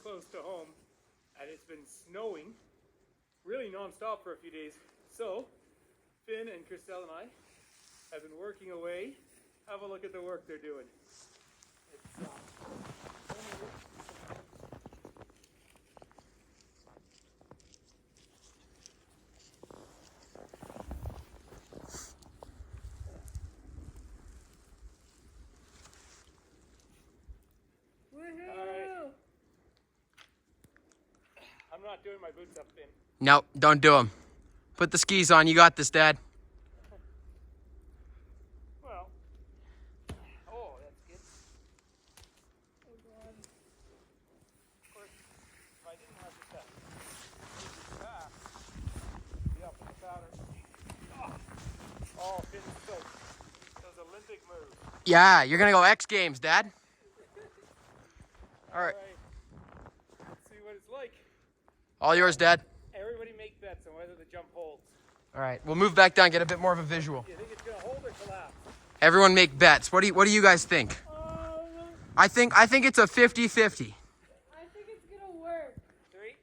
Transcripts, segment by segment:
close to home, and it's been snowing really non-stop for a few days. So Finn and Christelle and I have been working away. Have a look at the work they're doing. It's, Alright. I'm not doing my boots up, Finn. No, don't do them. Put the skis on. You got this, Dad. Well, oh, that's good. Oh, God. Of course, if I didn't have this pack, be up in the powder. Oh, Finn's soaked. Those Olympic moves. Yeah, you're going to go X Games, Dad. All right. Let's see what it's like. All yours, Dad. Everybody make bets on whether the jump holds. All right. We'll move back down, get a bit more of a visual. Do you think it's going to hold or collapse? Everyone make bets. What do you guys think? I think it's a 50-50. I think it's gonna work. 3,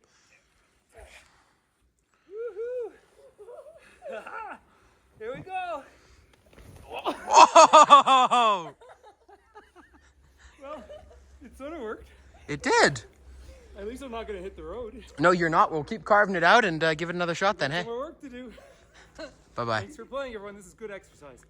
2. Woohoo! Here we go. Oh! Well, it sort of worked. It did. At least I'm not going to hit the road. No, you're not. We'll keep carving it out and give it another shot then, hey? More work to do. Bye-bye. Thanks for playing, everyone. This is good exercise.